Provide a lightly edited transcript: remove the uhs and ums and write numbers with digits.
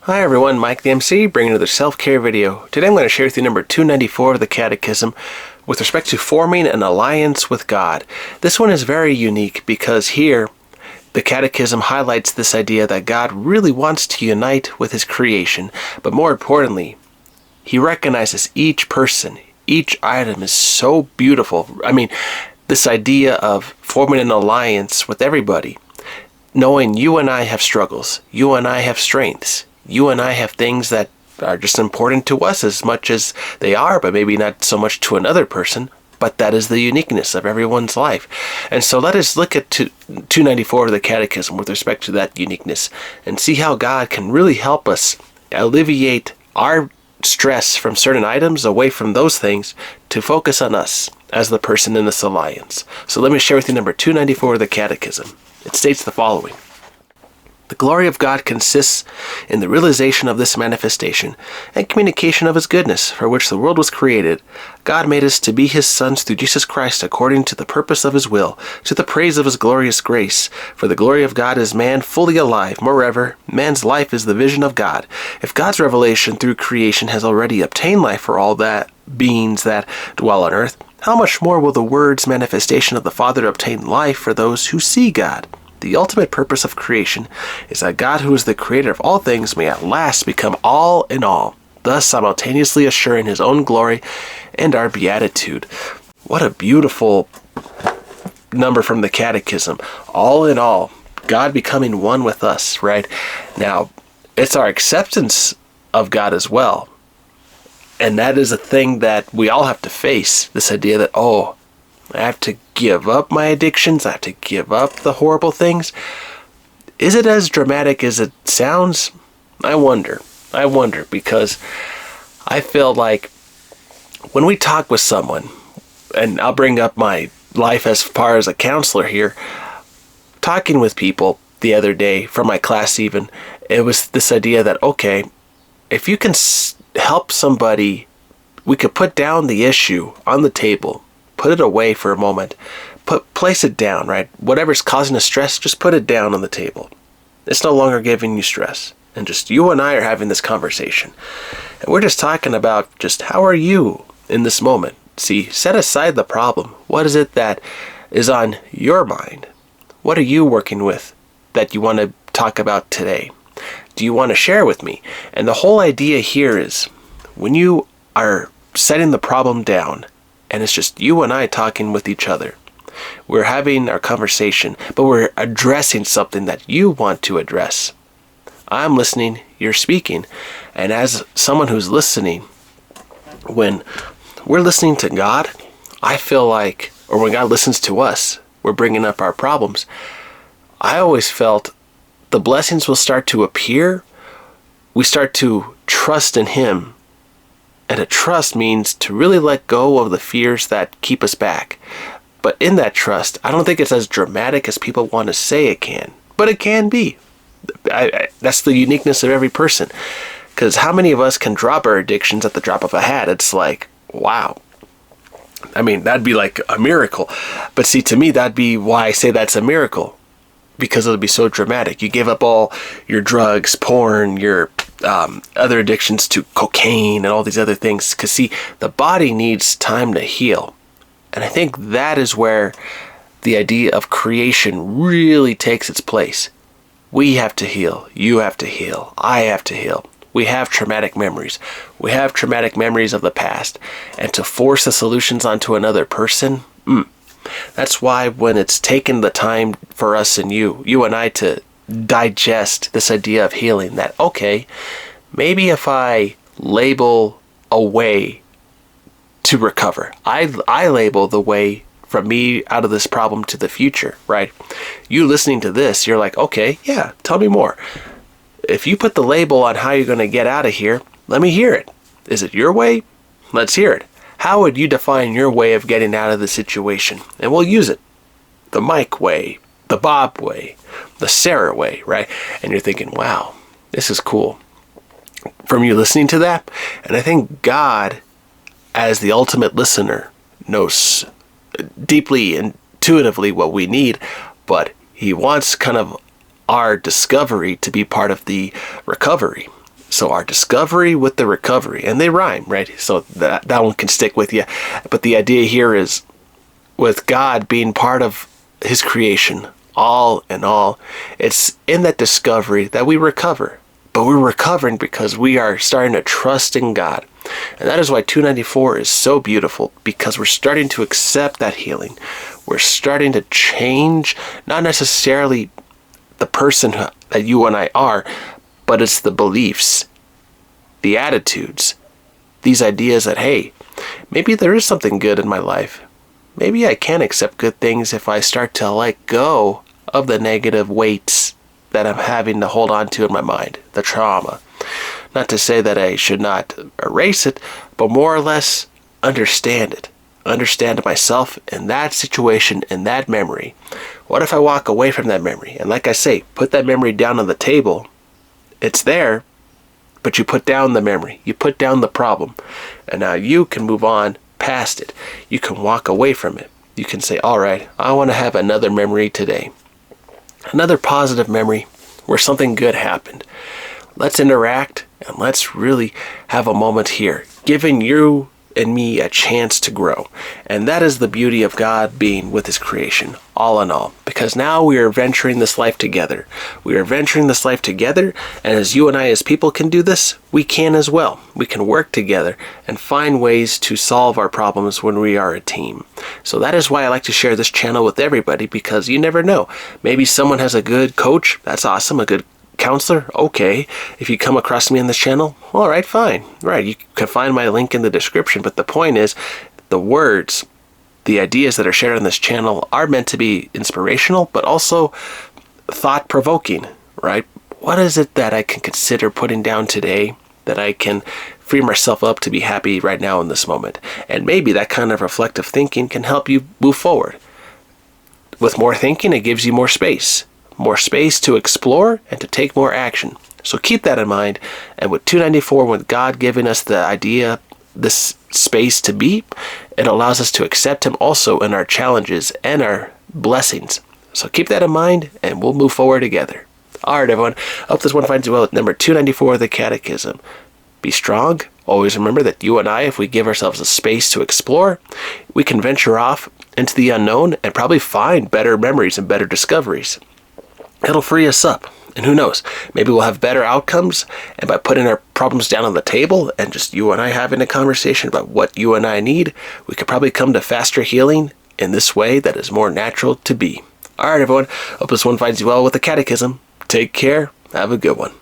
Hi everyone, Mike the MC, bringing another self-care video. Today I'm going to share with you number 294 of the Catechism with respect to forming an alliance with God. This one is very unique because here the Catechism highlights this idea that God really wants to unite with His creation, but more importantly, He recognizes each person, each item is so beautiful. I mean, this idea of forming an alliance with everybody, knowing you and I have struggles, you and I have strengths, you and I have things that are just important to us as much as they are, but maybe not so much to another person. But that is the uniqueness of everyone's life. And so let us look at 294 of the Catechism with respect to that uniqueness and see how God can really help us alleviate our stress from certain items away from those things to focus on us as the person in this alliance. So let me share with you number 294 of the Catechism. It states the following. The glory of God consists in the realization of this manifestation and communication of His goodness, for which the world was created. God made us to be His sons through Jesus Christ according to the purpose of His will, to the praise of His glorious grace. For the glory of God is man fully alive. Moreover, man's life is the vision of God. If God's revelation through creation has already obtained life for all that beings that dwell on earth, how much more will the Word's manifestation of the Father obtain life for those who see God? The ultimate purpose of creation is that God, who is the creator of all things, may at last become all in all, thus simultaneously assuring His own glory and our beatitude. What a beautiful number from the Catechism. All in all, God becoming one with us, right? Now, it's our acceptance of God as well. And that is a thing that we all have to face, this idea that, I have to give up my addictions. I have to give up the horrible things. Is it as dramatic as it sounds? I wonder because I feel like when we talk with someone, and I'll bring up my life as far as a counselor here, talking with people the other day from my class even, it was this idea that, okay, if you can help somebody, we could put down the issue on the table, put it away for a moment, place it down, right? Whatever's causing us stress, just put it down on the table. It's no longer giving you stress. And just you and I are having this conversation. And we're just talking about just how are you in this moment? See, set aside the problem. What is it that is on your mind? What are you working with that you want to talk about today? Do you want to share with me? And the whole idea here is when you are setting the problem down, and it's just you and I talking with each other. We're having our conversation, but we're addressing something that you want to address. I'm listening, you're speaking. And as someone who's listening, when we're listening to God, I feel like, or when God listens to us, we're bringing up our problems. I always felt the blessings will start to appear. We start to trust in Him. And to trust means to really let go of the fears that keep us back. But in that trust, I don't think it's as dramatic as people want to say it can. But it can be. That's the uniqueness of every person. Because how many of us can drop our addictions at the drop of a hat? It's like, wow. I mean, that'd be like a miracle. But see, to me, that'd be why I say that's a miracle. Because it'll be so dramatic. You give up all your drugs, porn, your other addictions to cocaine and all these other things. Because see, the body needs time to heal. And I think that is where the idea of creation really takes its place. We have to heal. You have to heal. I have to heal. We have traumatic memories. We have traumatic memories of the past. And to force the solutions onto another person, that's why when it's taken the time for us and you and I to digest this idea of healing, that, okay, maybe if I label a way to recover, I label the way from me out of this problem to the future, right? You listening to this, you're like, okay, yeah, tell me more. If you put the label on how you're going to get out of here, let me hear it. Is it your way? Let's hear it. How would you define your way of getting out of the situation? And we'll use it. The Mike way, the Bob way, the Sarah way, right? And you're thinking, wow, this is cool. From you listening to that, and I think God, as the ultimate listener, knows deeply, intuitively what we need, but He wants kind of our discovery to be part of the recovery. So our discovery with the recovery, and they rhyme, right? So that one can stick with you. But the idea here is, with God being part of his creation, all in all, it's in that discovery that we recover. But we're recovering because we are starting to trust in God. And that is why 294 is so beautiful, because we're starting to accept that healing. We're starting to change, not necessarily the person that you and I are, but it's the beliefs, the attitudes, these ideas that, hey, maybe there is something good in my life. Maybe I can accept good things if I start to let go of the negative weights that I'm having to hold on to in my mind, the trauma. Not to say that I should not erase it, but more or less understand it. Understand myself in that situation, in that memory. What if I walk away from that memory? And like I say, put that memory down on the table. It's there, but you put down the memory. You put down the problem. And now you can move on past it. You can walk away from it. You can say, all right, I want to have another memory today. Another positive memory where something good happened. Let's interact and let's really have a moment here, giving you and me a chance to grow. And that is the beauty of God being with his creation, all in all. Because now we are venturing this life together. We are venturing this life together, and as you and I as people can do this, we can as well. We can work together and find ways to solve our problems when we are a team. So that is why I like to share this channel with everybody, because you never know. Maybe someone has a good coach, that's awesome, a good counselor, okay. If you come across me on this channel, all right, fine. Right, you can find my link in the description. But the point is, the words, the ideas that are shared on this channel are meant to be inspirational, but also thought-provoking, right? What is it that I can consider putting down today that I can free myself up to be happy right now in this moment? And maybe that kind of reflective thinking can help you move forward. With more thinking, it gives you more space. More space to explore and to take more action. So keep that in mind. And with 294, with God giving us the idea, this space to be, it allows us to accept him also in our challenges and our blessings. So keep that in mind, and we'll move forward together. All right, everyone. I hope this one finds you well with number 294 of the Catechism. Be strong. Always remember that you and I, if we give ourselves a space to explore, we can venture off into the unknown and probably find better memories and better discoveries. It'll free us up. And who knows, maybe we'll have better outcomes, and by putting our problems down on the table and just you and I having a conversation about what you and I need, we could probably come to faster healing in this way that is more natural to be. All right, everyone. Hope this one finds you well with the Catechism. Take care. Have a good one.